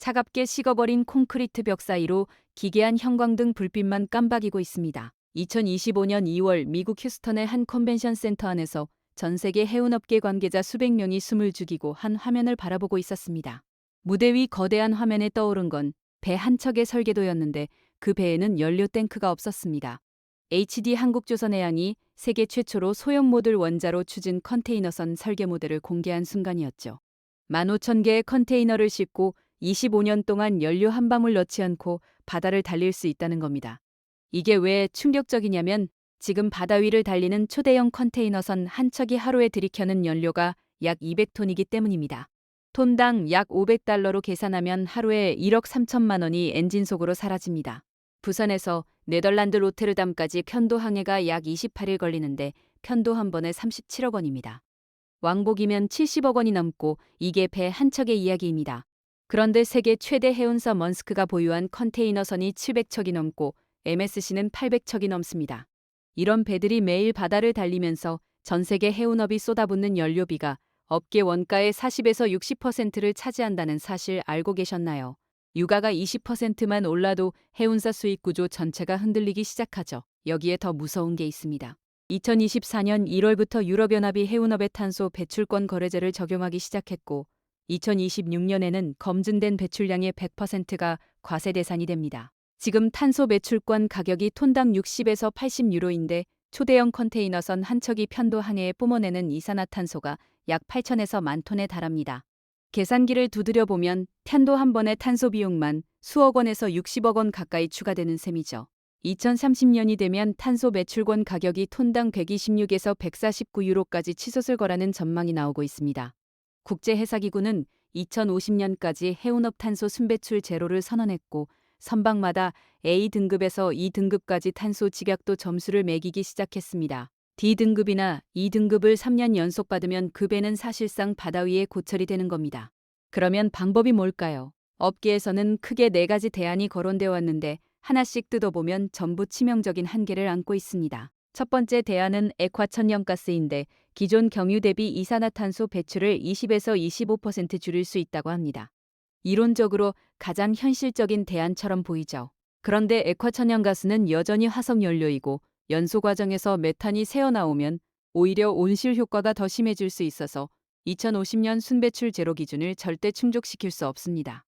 차갑게 식어버린 콘크리트 벽 사이로 기괴한 형광등 불빛만 깜박이고 있습니다. 2025년 2월 미국 휴스턴의 한 컨벤션 센터 안에서 전 세계 해운업계 관계자 수백 명이 숨을 죽이고 한 화면을 바라보고 있었습니다. 무대 위 거대한 화면에 떠오른 건 배 한 척의 설계도였는데 그 배에는 연료 탱크가 없었습니다. HD 한국조선해양이 세계 최초로 소형 모듈 원자로 추진 컨테이너선 설계 모델을 공개한 순간이었죠. 15,000개의 컨테이너를 싣고 25년 동안 연료 한 방울 넣지 않고 바다를 달릴 수 있다는 겁니다. 이게 왜 충격적이냐면 지금 바다 위를 달리는 초대형 컨테이너선 한 척이 하루에 들이켜는 연료가 약 200톤이기 때문입니다. 톤당 약 500달러로 계산하면 하루에 1억 3천만 원이 엔진 속으로 사라집니다. 부산에서 네덜란드 로테르담까지 편도 항해가 약 28일 걸리는데 편도 한 번에 37억 원입니다. 왕복이면 70억 원이 넘고 이게 배 한 척의 이야기입니다. 그런데 세계 최대 해운사 먼스크가 보유한 컨테이너선이 700척이 넘고 MSC는 800척이 넘습니다. 이런 배들이 매일 바다를 달리면서 전 세계 해운업이 쏟아붓는 연료비가 업계 원가의 40에서 60%를 차지한다는 사실 알고 계셨나요? 유가가 20%만 올라도 해운사 수익 구조 전체가 흔들리기 시작하죠. 여기에 더 무서운 게 있습니다. 2024년 1월부터 유럽연합이 해운업의 탄소 배출권 거래제를 적용하기 시작했고 2026년에는 검증된 배출량의 100%가 과세 대상이 됩니다. 지금 탄소 배출권 가격이 톤당 60에서 80유로인데 초대형 컨테이너선 한 척이 편도 항해에 뿜어내는 이산화탄소가 약 8천에서 10,000톤에 달합니다. 계산기를 두드려 보면 편도 한 번의 탄소 비용만 수억 원에서 60억 원 가까이 추가되는 셈이죠. 2030년이 되면 탄소 배출권 가격이 톤당 126에서 149유로까지 치솟을 거라는 전망이 나오고 있습니다. 국제해사기구는 2050년까지 해운업 탄소 순배출 제로를 선언했고 선박마다 A등급에서 E등급까지 탄소 직약도 점수를 매기기 시작했습니다. D등급이나 E등급을 3년 연속 받으면 그 배는 사실상 바다 위에 고철이 되는 겁니다. 그러면 방법이 뭘까요? 업계에서는 크게 4가지 대안이 거론되어 왔는데 하나씩 뜯어보면 전부 치명적인 한계를 안고 있습니다. 첫 번째 대안은 액화천연가스인데 기존 경유 대비 이산화탄소 배출을 20에서 25% 줄일 수 있다고 합니다. 이론적으로 가장 현실적인 대안처럼 보이죠. 그런데 액화천연가스는 여전히 화석연료이고 연소 과정에서 메탄이 새어나오면 오히려 온실 효과가 더 심해질 수 있어서 2050년 순배출 제로 기준을 절대 충족시킬 수 없습니다.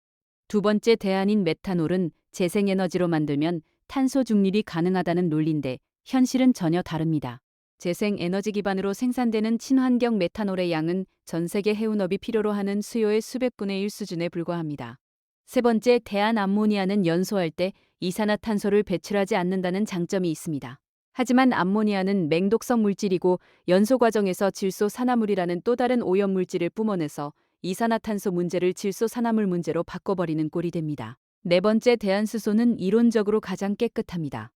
두 번째 대안인 메탄올은 재생에너지로 만들면 탄소 중립이 가능하다는 논리인데 현실은 전혀 다릅니다. 재생에너지 기반으로 생산되는 친환경 메탄올의 양은 전 세계 해운업이 필요로 하는 수요의 수백 분의 1 수준에 불과합니다. 세 번째 대안 암모니아는 연소할 때 이산화탄소를 배출하지 않는다는 장점이 있습니다. 하지만 암모니아는 맹독성 물질이고 연소 과정에서 질소산화물이라는 또 다른 오염물질을 뿜어내서 이산화탄소 문제를 질소산화물 문제로 바꿔버리는 꼴이 됩니다. 네 번째 대안 수소는 이론적으로 가장 깨끗합니다.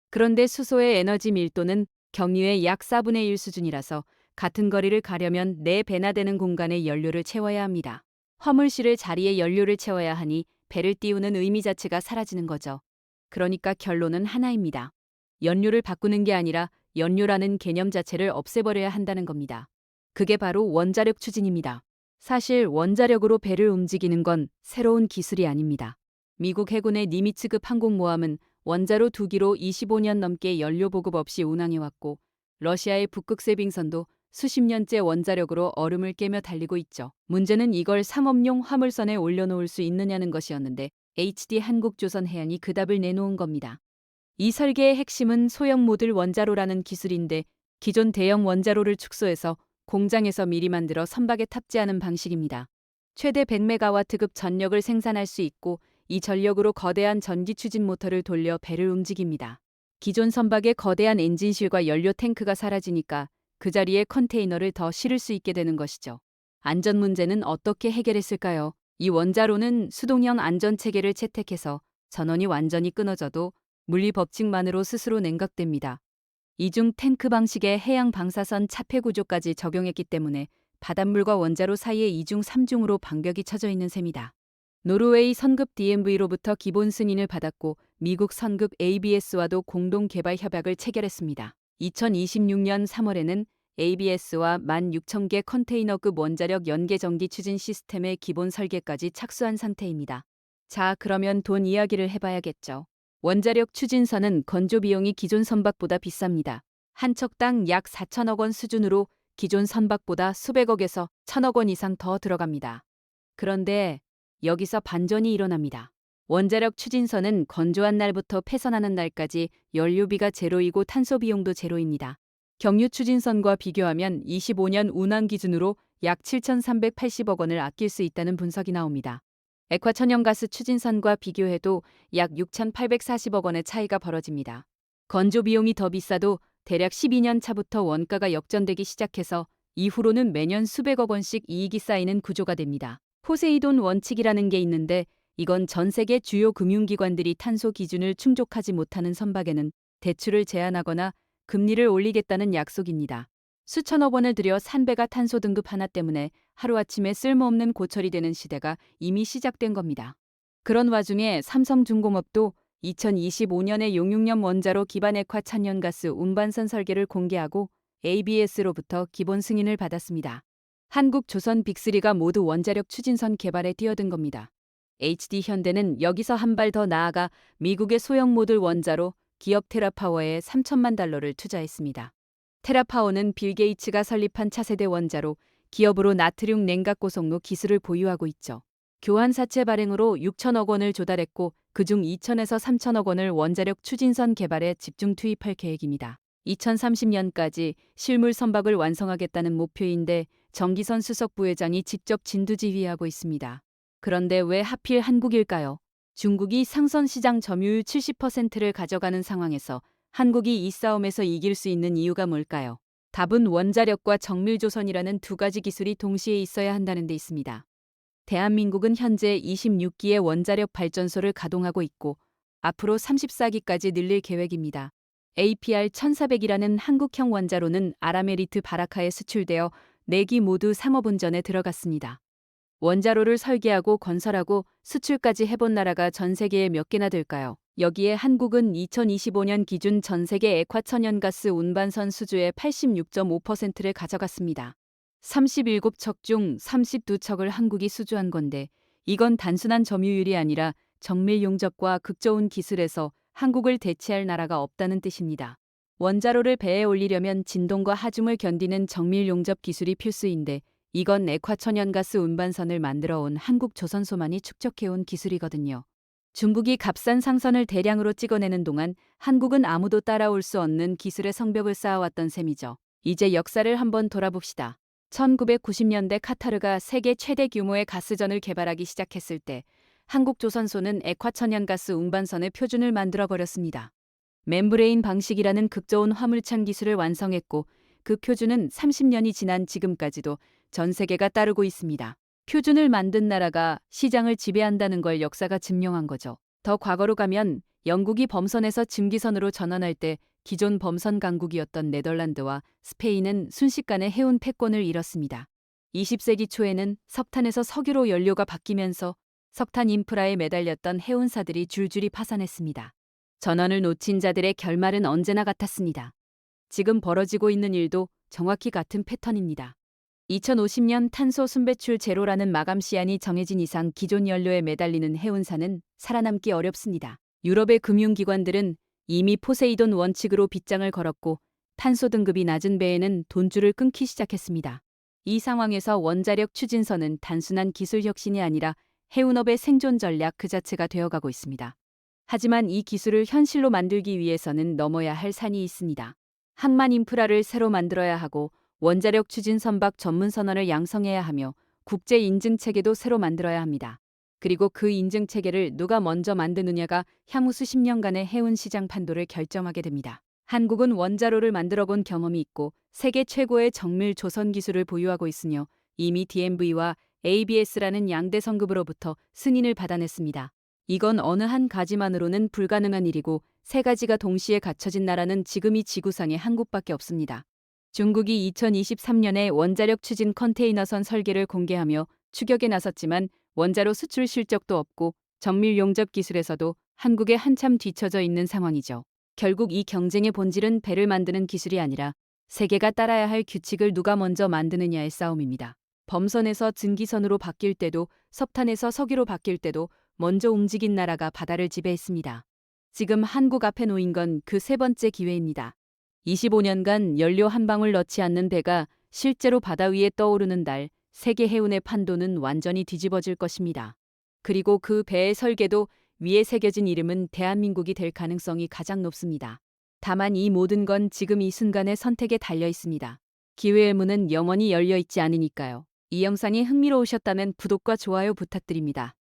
그런데 수소의 에너지 밀도는 경유의 약 4분의 1 수준이라서 같은 거리를 가려면 4배나 되는 공간에 연료를 채워야 합니다. 화물실을 자리에 연료를 채워야 하니 배를 띄우는 의미 자체가 사라지는 거죠. 그러니까 결론은 하나입니다. 연료를 바꾸는 게 아니라 연료라는 개념 자체를 없애버려야 한다는 겁니다. 그게 바로 원자력 추진입니다. 사실 원자력으로 배를 움직이는 건 새로운 기술이 아닙니다. 미국 해군의 니미츠급 항공모함은 원자로 2기로 25년 넘게 연료 보급 없이 운항해왔고 러시아의 북극세 빙선도 수십 년째 원자력으로 얼음을 깨며 달리고 있죠. 문제는 이걸 상업용 화물선에 올려놓을 수 있느냐는 것이었는데 HD 한국조선해양이 그 답을 내놓은 겁니다. 이 설계의 핵심은 소형 모듈 원자로라는 기술인데 기존 대형 원자로를 축소해서 공장에서 미리 만들어 선박에 탑재하는 방식입니다. 최대 100메가와트급 전력을 생산할 수 있고 이 전력으로 거대한 전기 추진 모터를 돌려 배를 움직입니다. 기존 선박의 거대한 엔진실과 연료 탱크가 사라지니까 그 자리에 컨테이너를 더 실을 수 있게 되는 것이죠. 안전 문제는 어떻게 해결했을까요? 이 원자로는 수동형 안전체계를 채택해서 전원이 완전히 끊어져도 물리 법칙만으로 스스로 냉각됩니다. 이중 탱크 방식의 해양 방사선 차폐 구조까지 적용했기 때문에 바닷물과 원자로 사이에 2중 3중으로 방벽이 쳐져 있는 셈이다. 노르웨이 선급 DMV로부터 기본 승인을 받았고 미국 선급 ABS와도 공동 개발 협약을 체결했습니다. 2026년 3월에는 ABS와 16,000개 컨테이너급 원자력 연계 전기 추진 시스템의 기본 설계까지 착수한 상태입니다. 자, 그러면 돈 이야기를 해봐야겠죠. 원자력 추진선은 건조 비용이 기존 선박보다 비쌉니다. 한 척당 약 4천억 원 수준으로 기존 선박보다 수백억에서 천억 원 이상 더 들어갑니다. 그런데 여기서 반전이 일어납니다. 원자력 추진선은 건조한 날부터 폐선하는 날까지 연료비가 제로이고 탄소 비용도 제로입니다. 경유 추진선과 비교하면 25년 운항 기준으로 약 7,380억 원을 아낄 수 있다는 분석이 나옵니다. 액화천연가스 추진선과 비교해도 약 6,840억 원의 차이가 벌어집니다. 건조 비용이 더 비싸도 대략 12년 차부터 원가가 역전되기 시작해서 이후로는 매년 수백억 원씩 이익이 쌓이는 구조가 됩니다. 포세이돈 원칙이라는 게 있는데 이건 전 세계 주요 금융기관들이 탄소 기준을 충족하지 못하는 선박에는 대출을 제한하거나 금리를 올리겠다는 약속입니다. 수천억 원을 들여 산 배가 탄소 등급 하나 때문에 하루아침에 쓸모없는 고철이 되는 시대가 이미 시작된 겁니다. 그런 와중에 삼성중공업도 2025년에 용융염 원자로 기반 액화 천연가스 운반선 설계를 공개하고 ABS로부터 기본 승인을 받았습니다. 한국, 조선 빅3가 모두 원자력 추진선 개발에 뛰어든 겁니다. HD현대는 여기서 한 발 더 나아가 미국의 소형 모듈 원자로 기업 테라파워에 3천만 달러를 투자했습니다. 테라파워는 빌 게이츠가 설립한 차세대 원자로 기업으로 나트륨 냉각 고속로 기술을 보유하고 있죠. 교환사채 발행으로 6천억 원을 조달했고 그중 2천에서 3천억 원을 원자력 추진선 개발에 집중 투입할 계획입니다. 2030년까지 실물 선박을 완성하겠다는 목표인데 정기선 수석 부회장이 직접 진두지휘하고 있습니다. 그런데 왜 하필 한국일까요? 중국이 상선 시장 점유율 70%를 가져가는 상황에서 한국이 이 싸움에서 이길 수 있는 이유가 뭘까요? 답은 원자력과 정밀조선이라는 두 가지 기술이 동시에 있어야 한다는 데 있습니다. 대한민국은 현재 26기의 원자력 발전소를 가동하고 있고 앞으로 34기까지 늘릴 계획입니다. APR-1400이라는 한국형 원자로는 아라메리트 바라카에 수출되어 4기 모두 상업운전에 들어갔습니다. 원자로를 설계하고 건설하고 수출까지 해본 나라가 전 세계에 몇 개나 될까요? 여기에 한국은 2025년 기준 전 세계 액화천연가스 운반선 수주의 86.5%를 가져갔습니다. 37척 중 32척을 한국이 수주한 건데 이건 단순한 점유율이 아니라 정밀 용접과 극저온 기술에서 한국을 대체할 나라가 없다는 뜻입니다. 원자로를 배에 올리려면 진동과 하중을 견디는 정밀 용접 기술이 필수인데 이건 액화천연가스 운반선을 만들어 온 한국 조선소만이 축적해온 기술이거든요. 중국이 값싼 상선을 대량으로 찍어내는 동안 한국은 아무도 따라올 수 없는 기술의 성벽을 쌓아왔던 셈이죠. 이제 역사를 한번 돌아봅시다. 1990년대 카타르가 세계 최대 규모의 가스전을 개발하기 시작했을 때 한국 조선소는 액화천연가스 운반선의 표준을 만들어버렸습니다. 멤브레인 방식이라는 극저온 화물창 기술을 완성했고 그 표준은 30년이 지난 지금까지도 전 세계가 따르고 있습니다. 표준을 만든 나라가 시장을 지배한다는 걸 역사가 증명한 거죠. 더 과거로 가면 영국이 범선에서 증기선으로 전환할 때 기존 범선 강국이었던 네덜란드와 스페인은 순식간에 해운 패권을 잃었습니다. 20세기 초에는 석탄에서 석유로 연료가 바뀌면서 석탄 인프라에 매달렸던 해운사들이 줄줄이 파산했습니다. 전원을 놓친 자들의 결말은 언제나 같았습니다. 지금 벌어지고 있는 일도 정확히 같은 패턴입니다. 2050년 탄소 순배출 제로라는 마감 시한이 정해진 이상 기존 연료에 매달리는 해운사는 살아남기 어렵습니다. 유럽의 금융기관들은 이미 포세이돈 원칙으로 빗장을 걸었고 탄소 등급이 낮은 배에는 돈줄을 끊기 시작했습니다. 이 상황에서 원자력 추진선은 단순한 기술 혁신이 아니라 해운업의 생존 전략 그 자체가 되어가고 있습니다. 하지만 이 기술을 현실로 만들기 위해서는 넘어야 할 산이 있습니다. 항만 인프라를 새로 만들어야 하고 원자력 추진 선박 전문 선원을 양성해야 하며 국제 인증 체계도 새로 만들어야 합니다. 그리고 그 인증 체계를 누가 먼저 만드느냐가 향후 수십 년간의 해운 시장 판도를 결정하게 됩니다. 한국은 원자로를 만들어 본 경험이 있고 세계 최고의 정밀 조선 기술을 보유하고 있으며 이미 DMV와 ABS라는 양대 성급으로부터 승인을 받아냈습니다. 이건 어느 한 가지만으로는 불가능한 일이고 세 가지가 동시에 갖춰진 나라는 지금 이 지구상에 한국밖에 없습니다. 중국이 2023년에 원자력 추진 컨테이너선 설계를 공개하며 추격에 나섰지만 원자로 수출 실적도 없고 정밀 용접 기술에서도 한국에 한참 뒤처져 있는 상황이죠. 결국 이 경쟁의 본질은 배를 만드는 기술이 아니라 세계가 따라야 할 규칙을 누가 먼저 만드느냐의 싸움입니다. 범선에서 증기선으로 바뀔 때도 석탄에서 석유로 바뀔 때도 먼저 움직인 나라가 바다를 지배했습니다. 지금 한국 앞에 놓인 건 그 세 번째 기회입니다. 25년간 연료 한 방울 넣지 않는 배가 실제로 바다 위에 떠오르는 날, 세계 해운의 판도는 완전히 뒤집어질 것입니다. 그리고 그 배의 설계도 위에 새겨진 이름은 대한민국이 될 가능성이 가장 높습니다. 다만 이 모든 건 지금 이 순간의 선택에 달려 있습니다. 기회의 문은 영원히 열려 있지 않으니까요. 이 영상이 흥미로우셨다면 구독과 좋아요 부탁드립니다.